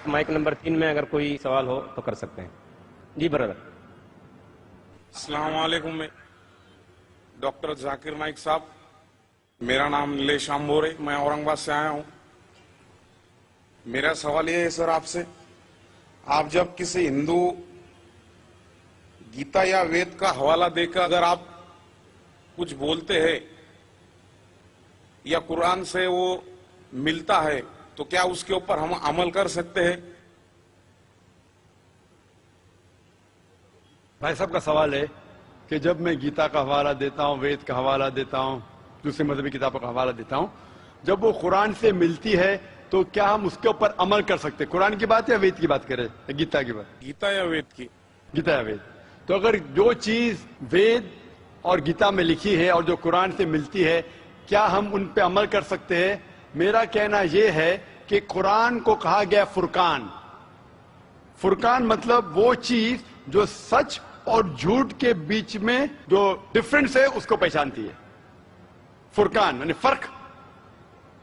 Mic number 3 میں اگر کوئی سوال ہو تو کر سکتے ہیں. جی برادر. السلام علیکم. میں ڈاکٹر ذاکر نائک صاحب، میرا نام نیلیش آمبور ہے، میں اورنگ آباد سے آیا ہوں. میرا سوال یہ ہے سر آپ سے، آپ جب کسی ہندو گیتا یا وید کا حوالہ دے کر اگر آپ کچھ بولتے ہیں یا قرآن سے وہ ملتا ہے تو کیا اس کے اوپر ہم عمل کر سکتے ہیں؟ بھائی صاحب کا سوال ہے کہ جب میں گیتا کا حوالہ دیتا ہوں، وید کا حوالہ دیتا ہوں، دوسرے مذہبی کتابوں کا حوالہ دیتا ہوں، جب وہ قرآن سے ملتی ہے تو کیا ہم اس کے اوپر عمل کر سکتے؟ قرآن کی بات یا وید کی بات کریں؟ گیتا کی بات؟ گیتا یا وید کی؟ گیتا یا وید. تو اگر جو چیز وید اور گیتا میں لکھی ہے اور جو قرآن سے ملتی ہے، کیا ہم ان پہ عمل کر سکتے ہیں؟ میرا کہنا یہ ہے کہ قرآن کو کہا گیا فرقان. فرقان مطلب وہ چیز جو سچ اور جھوٹ کے بیچ میں جو ڈفرنس ہے اس کو پہچانتی ہے. فرقان یعنی فرق،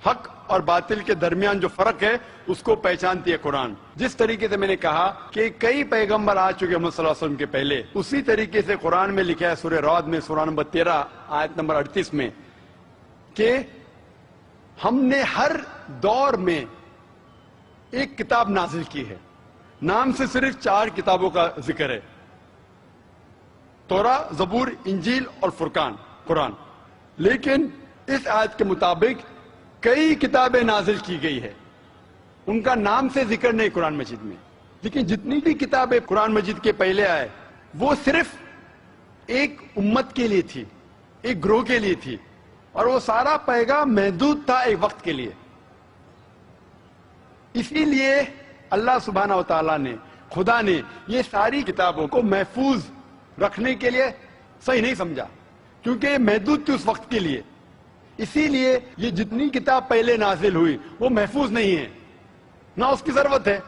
حق اور باطل کے درمیان جو فرق ہے اس کو پہچانتی ہے قرآن. جس طریقے سے میں نے کہا کہ کئی پیغمبر آ چکے محمد صلی اللہ علیہ وسلم کے پہلے، اسی طریقے سے قرآن میں لکھا ہے سورہ رعد میں سورہ نمبر 13 آیت نمبر 38 میں کہ ہم نے ہر دور میں ایک کتاب نازل کی ہے. نام سے صرف 4 کتابوں کا ذکر ہے: توراہ، زبور، انجیل اور فرقان، قرآن. لیکن اس آیت کے مطابق کئی کتابیں نازل کی گئی ہے، ان کا نام سے ذکر نہیں قرآن مجید میں. لیکن جتنی بھی کتابیں قرآن مجید کے پہلے آئے وہ صرف ایک امت کے لیے تھی، ایک گروہ کے لیے تھی، اور وہ سارا پیغام محدود تھا ایک وقت کے لیے. اسی لیے اللہ سبحانہ و تعالیٰ نے، خدا نے یہ ساری کتابوں کو محفوظ رکھنے کے لیے صحیح نہیں سمجھا، کیونکہ یہ محدود تھی اس وقت کے لیے. اسی لیے یہ جتنی کتاب پہلے نازل ہوئی وہ محفوظ نہیں ہے، نہ اس کی ضرورت ہے.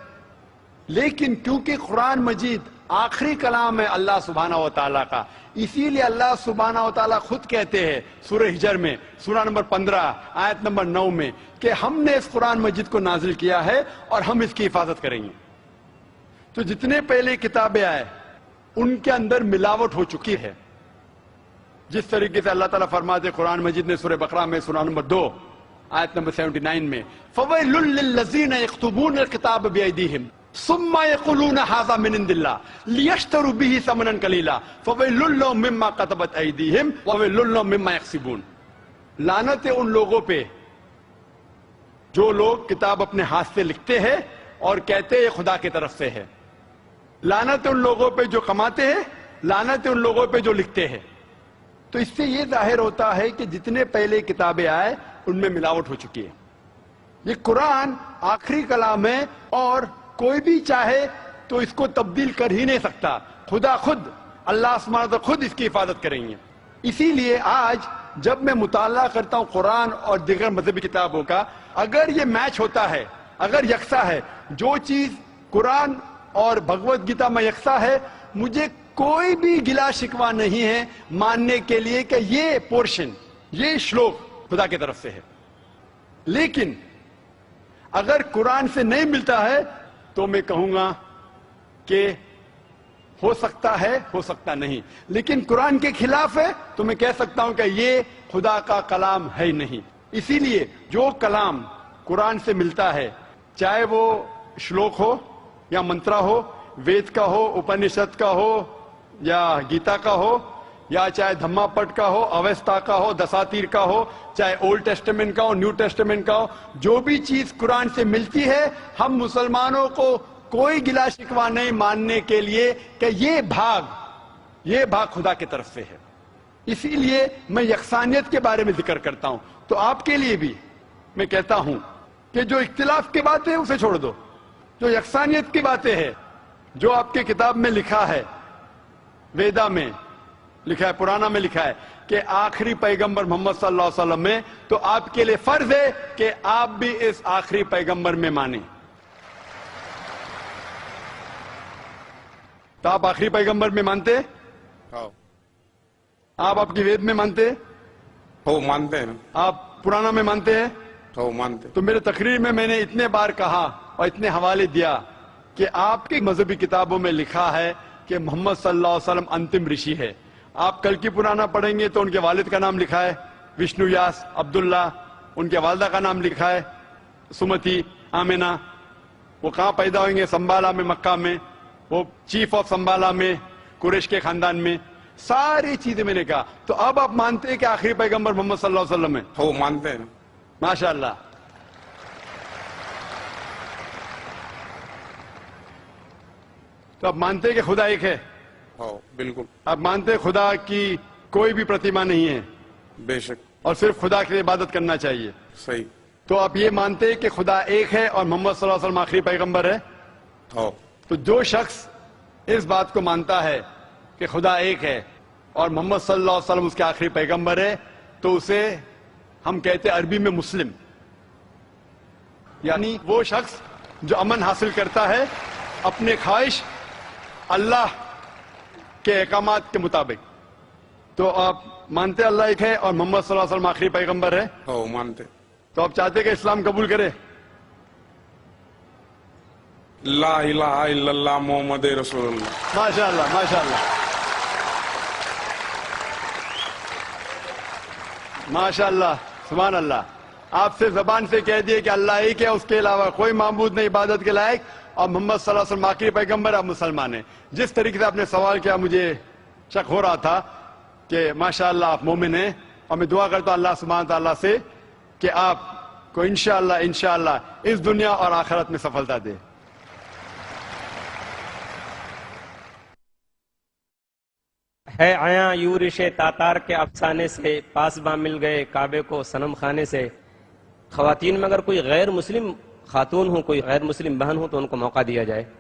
لیکن کیونکہ قرآن مجید آخری کلام ہے اللہ سبحانہ و تعالیٰ کا، اسی لیے اللہ سبحانہ و تعالیٰ خود کہتے ہیں سورہ ہجر میں سورہ نمبر 15 آیت نمبر 9 میں کہ ہم نے اس قرآن مجید کو نازل کیا ہے اور ہم اس کی حفاظت کریں گے. تو جتنے پہلے کتابیں آئے ان کے اندر ملاوٹ ہو چکی ہے. جس طریقے سے اللہ تعالیٰ فرماتے قرآن مجید نے سورہ بقرہ میں سورہ نمبر 2 آیت نمبر 79 میں فَوَيْلٌ لِّلَّذِينَ يَكْتُبُونَ الْكِتَابَ بِأَيْدِيهِمْ ثُمَّ يَقُولُونَ هَٰذَا مِنْ عِندِ اللَّهِ لِيَشْتَرُوا بِهِ ثَمَنًا قَلِيلًا فَوَيْلٌ لَّهُم مِّمَّا كَتَبَتْ أَيْدِيهِمْ وَوَيْلٌ لَّهُم مِّمَّا يَكْسِبُونَ. لعنت ہے ان لوگوں پہ جو لوگ کتاب اپنے ہاتھ سے لکھتے ہیں اور کہتے ہیں یہ خدا کی طرف سے ہے. لعنت ہے ان لوگوں پہ جو کماتے ہیں، لعنت ہے ان لوگوں پہ جو لکھتے ہیں. تو اس سے یہ ظاہر ہوتا ہے کہ جتنے پہلے کتابیں آئے ان میں ملاوٹ ہو چکی ہے. یہ قرآن آخری کلام ہے اور کوئی بھی چاہے تو اس کو تبدیل کر ہی نہیں سکتا. خدا خود، اللہ سبحانہ خود اس کی حفاظت کریں گے. اسی لیے آج جب میں مطالعہ کرتا ہوں قرآن اور دیگر مذہبی کتابوں کا، اگر یہ میچ ہوتا ہے، اگر یکساں ہے، جو چیز قرآن اور بھگوت گیتا میں یکساں ہے، مجھے کوئی بھی گلا شکوہ نہیں ہے ماننے کے لیے کہ یہ پورشن، یہ شلوک خدا کی طرف سے ہے. لیکن اگر قرآن سے نہیں ملتا ہے تو میں کہوں گا کہ ہو سکتا ہے، ہو سکتا نہیں. لیکن قرآن کے خلاف ہے تو میں کہہ سکتا ہوں کہ یہ خدا کا کلام ہے نہیں. اسی لیے جو کلام قرآن سے ملتا ہے، چاہے وہ شلوک ہو یا منترا ہو، وید کا ہو، اپنشد کا ہو یا گیتا کا ہو، یا چاہے دھما پٹ کا ہو، اویستا کا ہو، دساتیر کا ہو، چاہے اولڈ ٹیسٹمنٹ کا ہو، نیو ٹیسٹمنٹ کا ہو، جو بھی چیز قرآن سے ملتی ہے، ہم مسلمانوں کو کوئی گلا شکوہ نہیں ماننے کے لیے کہ یہ بھاگ خدا کی طرف سے ہے. اسی لیے میں یکسانیت کے بارے میں ذکر کرتا ہوں. تو آپ کے لیے بھی میں کہتا ہوں کہ جو اختلاف کی باتیں اسے چھوڑ دو، جو یکسانیت کی باتیں ہیں، جو آپ کی کتاب میں لکھا ہے، ویدا میں لکھا ہے، پرانا میں لکھا ہے کہ آخری پیغمبر محمد صلی اللہ علیہ وسلم میں، تو آپ کے لیے فرض ہے کہ آپ بھی اس آخری پیغمبر میں مانیں. تو آپ آخری پیغمبر میں مانتے؟ آپ کی وید میں مانتے؟ ہو مانتے ہیں. آپ پرانا میں مانتے ہیں؟ ہو مانتے. تو میرے تقریر میں نے اتنے بار کہا اور اتنے حوالے دیا کہ آپ کی مذہبی کتابوں میں لکھا ہے کہ محمد صلی اللہ علیہ وسلم انتم رشی ہے. آپ کل کی پرانا پڑھیں گے تو ان کے والد کا نام لکھا ہے وشنو یاس عبداللہ، ان کے والدہ کا نام لکھا ہے سمتی آمینہ. وہ کہاں پیدا ہوئیں گے؟ سنبالا میں، مکہ میں. وہ چیف آف سنبالا میں، قریش کے خاندان میں. ساری چیزیں میں نے کہا. تو اب آپ مانتے ہیں کہ آخری پیغمبر محمد صلی اللہ علیہ وسلم ہے؟ وہ مانتے ہیں. ماشاء اللہ. تو آپ مانتے ہیں کہ خدا ایک ہے؟ ہاں بالکل. آپ مانتے ہیں خدا کی کوئی بھی پرتیما نہیں ہے بے شک. اور صرف خدا کی عبادت کرنا چاہیے؟ صحیح. تو آپ یہ مانتے ہیں کہ خدا ایک ہے اور محمد صلی اللہ علیہ وسلم آخری پیغمبر ہے؟ ہاں. تو جو شخص اس بات کو مانتا ہے کہ خدا ایک ہے اور محمد صلی اللہ علیہ وسلم اس کے آخری پیغمبر ہے تو اسے ہم کہتے ہیں عربی میں مسلم. یعنی وہ شخص جو امن حاصل کرتا ہے اپنے خواہش اللہ کے احکامات کے مطابق. تو آپ مانتے اللہ ایک ہے اور محمد صلی اللہ علیہ وسلم آخری پیغمبر ہے؟ ہاں مانتے. تو آپ چاہتے کہ اسلام قبول کرے؟ لا الہ الا اللہ محمد رسول اللہ. ماشاء اللہ ماشاء اللہ ماشاء اللہ سبحان اللہ. آپ سے زبان سے کہہ دیے کہ اللہ ایک ہے، اس کے علاوہ کوئی معبود نہیں عبادت کے لائق، اور محمد صلی اللہ علیہ وسلم آخری پیغمبر، آپ مسلمان ہیں. جس طریقے سے آپ نے سوال کیا مجھے شک ہو رہا تھا کہ ماشاء اللہ آپ مومن ہیں، اور میں دعا کرتا ہوں اللہ سبحانہ تعالیٰ سے کہ آپ کو انشاءاللہ اس دنیا اور آخرت میں سفلتا دے. ہے آیا یورش تاتار کے افسانے سے، پاسباں مل گئے کعبے کو صنم خانے سے. خواتین میں اگر کوئی غیر مسلم خاتون ہو، کوئی غیر مسلم بہن ہو تو ان کو موقع دیا جائے.